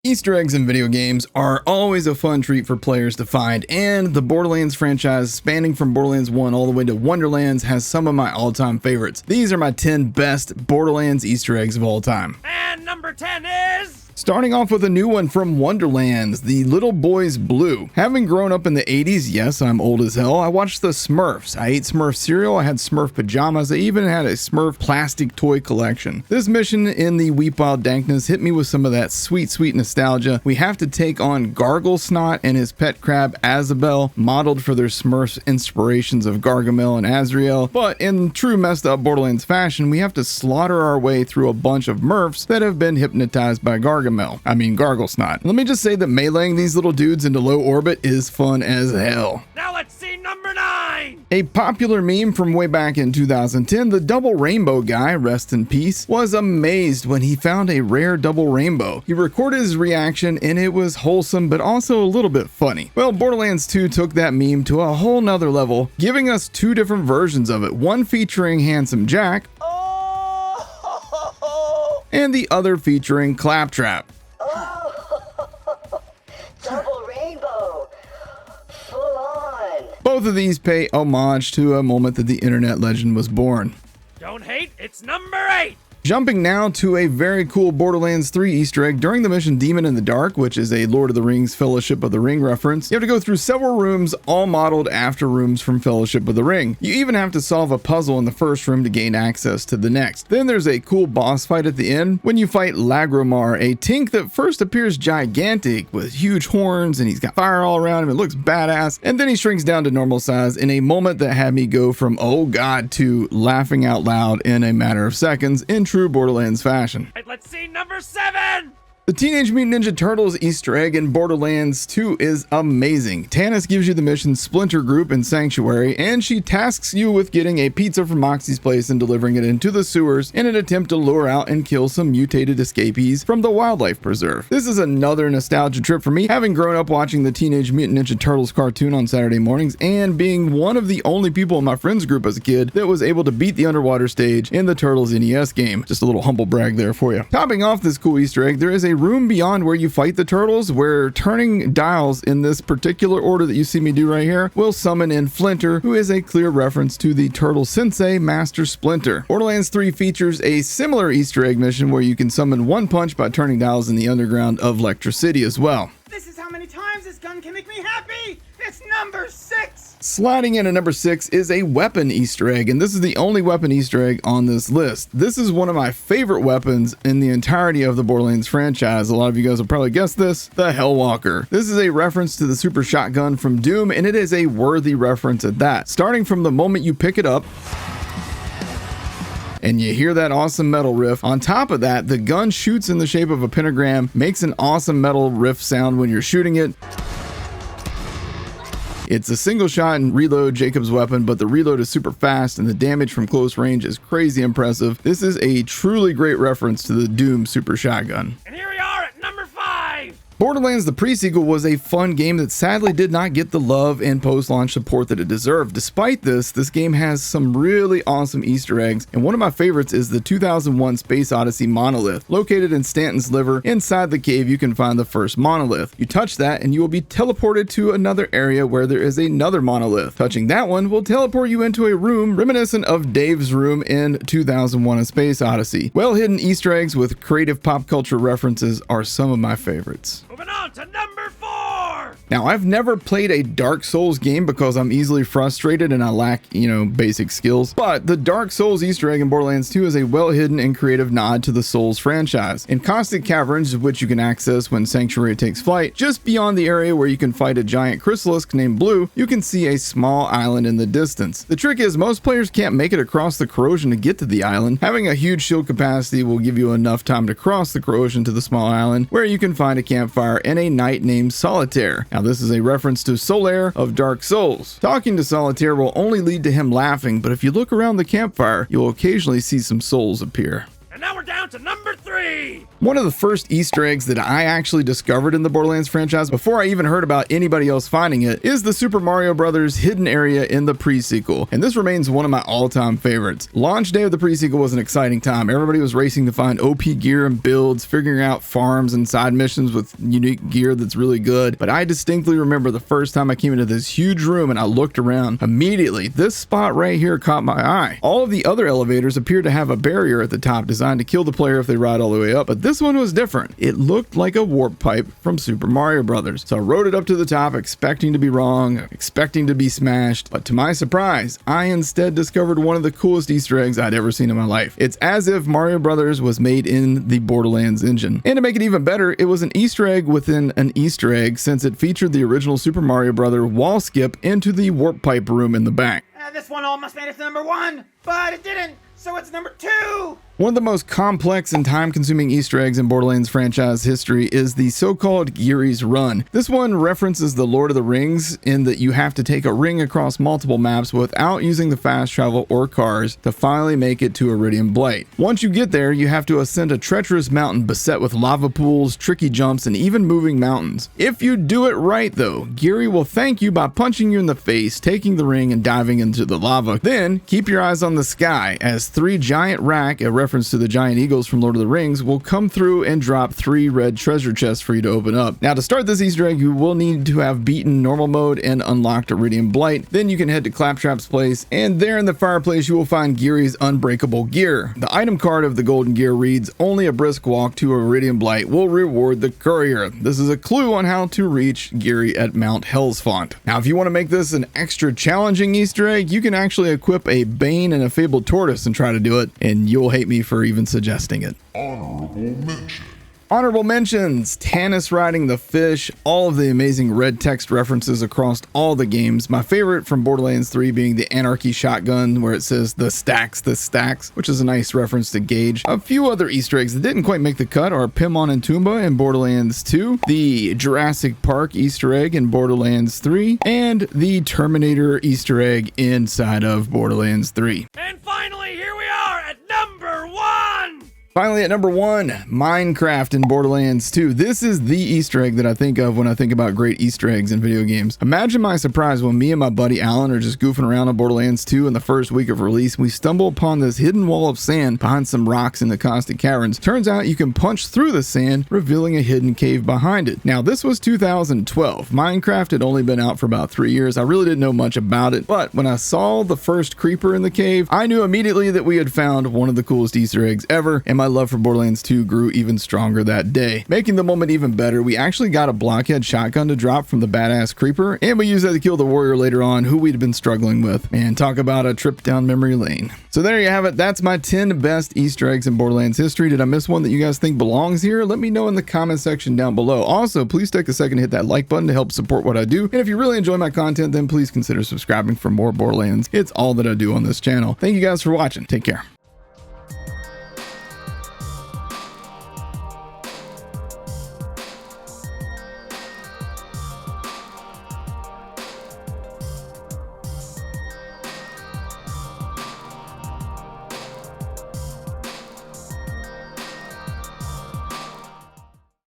Easter eggs in video games are always a fun treat for players to find, and the Borderlands franchise, spanning from Borderlands 1 all the way to Wonderlands, has some of my all-time favorites. These are my 10 best Borderlands Easter eggs of all time. And number 10 is... Starting off with a new one from Wonderlands, the Little Boy's Blue. Having grown up in the 80s, yes, I'm old as hell, I watched the Smurfs. I ate Smurf cereal, I had Smurf pajamas, I even had a Smurf plastic toy collection. This mission in the Weep Wild Dankness hit me with some of that sweet nostalgia. We have to take on Gargle Snot and his pet crab Azabel, modeled for their Smurfs inspirations of Gargamel and Azrael, but in true messed up Borderlands fashion, we have to slaughter our way through a bunch of Murfs that have been hypnotized by Gargle Snot. Let me just say that meleeing these little dudes into low orbit is fun as hell. Now let's see number 9! A popular meme from way back in 2010, the double rainbow guy, rest in peace, was amazed when he found a rare double rainbow. He recorded his reaction and it was wholesome but also a little bit funny. Well, Borderlands 2 took that meme to a whole nother level, giving us two different versions of it, one featuring Handsome Jack, and the other featuring Claptrap. Double rainbow. Full on. Both of these pay homage to a moment that the internet legend was born. Don't hate, it's number 8! Jumping now to a very cool Borderlands 3 Easter egg during the mission Demon in the Dark, which is a Lord of the Rings Fellowship of the Ring reference. You have to go through several rooms, all modeled after rooms from Fellowship of the Ring. You even have to solve a puzzle in the first room to gain access to the next. Then there's a cool boss fight at the end when you fight Lagromar, a Tink that first appears gigantic with huge horns and he's got fire all around him. It looks badass. And then he shrinks down to normal size in a moment that had me go from oh god to laughing out loud in a matter of seconds in true Borderlands fashion. Let's see number 7! The Teenage Mutant Ninja Turtles Easter egg in Borderlands 2 is amazing. Tannis gives you the mission Splinter Group in Sanctuary, and she tasks you with getting a pizza from Moxie's place and delivering it into the sewers in an attempt to lure out and kill some mutated escapees from the wildlife preserve. This is another nostalgia trip for me, having grown up watching the Teenage Mutant Ninja Turtles cartoon on Saturday mornings and being one of the only people in my friends group as a kid that was able to beat the underwater stage in the Turtles NES game. Just a little humble brag there for you. Topping off this cool Easter egg, there is a room beyond where you fight the turtles where turning dials in this particular order that you see me do right here will summon in Flinter, who is a clear reference to the turtle sensei Master Splinter. Borderlands 3 features a similar Easter egg mission where you can summon one punch by turning dials in the underground of Lectra City as well. This is how many times this gun can make me happy! It's number 6! Sliding into number 6 is a weapon Easter egg, and this is the only weapon Easter egg on this list. This is one of my favorite weapons in the entirety of the Borderlands franchise. A lot of you guys will probably guess this, the Hellwalker. This is a reference to the super shotgun from Doom, and it is a worthy reference at that. Starting from the moment you pick it up, and you hear that awesome metal riff. On top of that, the gun shoots in the shape of a pentagram, makes an awesome metal riff sound when you're shooting it. It's a single shot and reload Jacob's weapon, but the reload is super fast and the damage from close range is crazy impressive. This is a truly great reference to the Doom super shotgun. And here we are at number 5! Borderlands the pre-sequel was a fun game that sadly did not get the love and post-launch support that it deserved. Despite this game has some really awesome Easter eggs, and one of my favorites is the 2001 Space Odyssey monolith. Located in Stanton's liver, inside the cave you can find the first monolith. You touch that and you will be teleported to another area where there is another monolith. Touching that one will teleport you into a room reminiscent of Dave's room in 2001 A Space Odyssey. Well-hidden Easter eggs with creative pop culture references are some of my favorites. Moving on to number 4! Now, I've never played a Dark Souls game because I'm easily frustrated and I lack, basic skills. But the Dark Souls Easter egg in Borderlands 2 is a well-hidden and creative nod to the Souls franchise. In Caustic Caverns, which you can access when Sanctuary takes flight, just beyond the area where you can fight a giant chrysalisk named Blue, you can see a small island in the distance. The trick is most players can't make it across the corrosion to get to the island. Having a huge shield capacity will give you enough time to cross the corrosion to the small island, where you can find a campfire and a knight named Solitaire. Now, this is a reference to Solaire of Dark Souls. Talking to Solitaire will only lead to him laughing, but if you look around the campfire, you'll occasionally see some souls appear. And now we're down to number 3! Geary! One of the first Easter eggs that I actually discovered in the Borderlands franchise before I even heard about anybody else finding it is the Super Mario Bros. Hidden area in the pre-sequel, and this remains one of my all-time favorites. Launch day of the pre-sequel was an exciting time. Everybody was racing to find OP gear and builds, figuring out farms and side missions with unique gear that's really good, but I distinctly remember the first time I came into this huge room and I looked around. Immediately, this spot right here caught my eye. All of the other elevators appeared to have a barrier at the top designed to kill the player if they ride all the way up, but this one was different. It looked like a warp pipe from Super Mario Bros. So I rode it up to the top expecting to be wrong, expecting to be smashed, but to my surprise, I instead discovered one of the coolest Easter eggs I'd ever seen in my life. It's as if Mario Bros. Was made in the Borderlands engine. And to make it even better, it was an Easter egg within an Easter egg, since it featured the original Super Mario Bros. Wall skip into the warp pipe room in the back. This one almost made it to number 1, but it didn't, so it's number 2. One of the most complex and time-consuming Easter eggs in Borderlands franchise history is the so-called Geary's Run. This one references the Lord of the Rings in that you have to take a ring across multiple maps without using the fast travel or cars to finally make it to Iridium Blight. Once you get there, you have to ascend a treacherous mountain beset with lava pools, tricky jumps, and even moving mountains. If you do it right though, Geary will thank you by punching you in the face, taking the ring, and diving into the lava. Then, keep your eyes on the sky, as 3 giant rack, a reference to the giant eagles from Lord of the Rings, will come through and drop 3 red treasure chests for you to open up. Now, to start this Easter egg, you will need to have beaten normal mode and unlocked Iridium Blight. Then you can head to Claptrap's place, and there in the fireplace you will find Geary's unbreakable gear. The item card of the golden gear reads, "Only a brisk walk to Iridium Blight will reward the courier." This is a clue on how to reach Geary at Mount Hellsfont. Now, if you want to make this an extra challenging Easter egg, you can actually equip a Bane and a Fabled Tortoise and try to do it, and you'll hate me for even suggesting it. Honorable mentions: Tannis riding the fish, all of the amazing red text references across all the games. My favorite from Borderlands 3 being the Anarchy shotgun where it says the stacks, which is a nice reference to Gage. A few other Easter eggs that didn't quite make the cut are Pimon and Toomba in Borderlands 2, the Jurassic Park Easter egg in Borderlands 3, and the Terminator Easter egg inside of Borderlands 3. And finally, here we are at number 1! Finally, at number 1, Minecraft in Borderlands 2. This is the Easter egg that I think of when I think about great Easter eggs in video games. Imagine my surprise when me and my buddy Alan are just goofing around on Borderlands 2 in the first week of release. We stumble upon this hidden wall of sand behind some rocks in the Caustic Caverns. Turns out you can punch through the sand, revealing a hidden cave behind it. Now, this was 2012. Minecraft had only been out for about 3 years. I really didn't know much about it, but when I saw the first creeper in the cave, I knew immediately that we had found one of the coolest Easter eggs ever, and my love for Borderlands 2 grew even stronger that day. Making the moment even better, we actually got a blockhead shotgun to drop from the badass creeper, and we used that to kill the warrior later on who we'd been struggling with. And talk about a trip down memory lane. So there you have it. That's my 10 best Easter eggs in Borderlands history. Did I miss one that you guys think belongs here? Let me know in the comment section down below. Also, please take a second to hit that like button to help support what I do. And if you really enjoy my content, then please consider subscribing for more Borderlands. It's all that I do on this channel. Thank you guys for watching. Take care.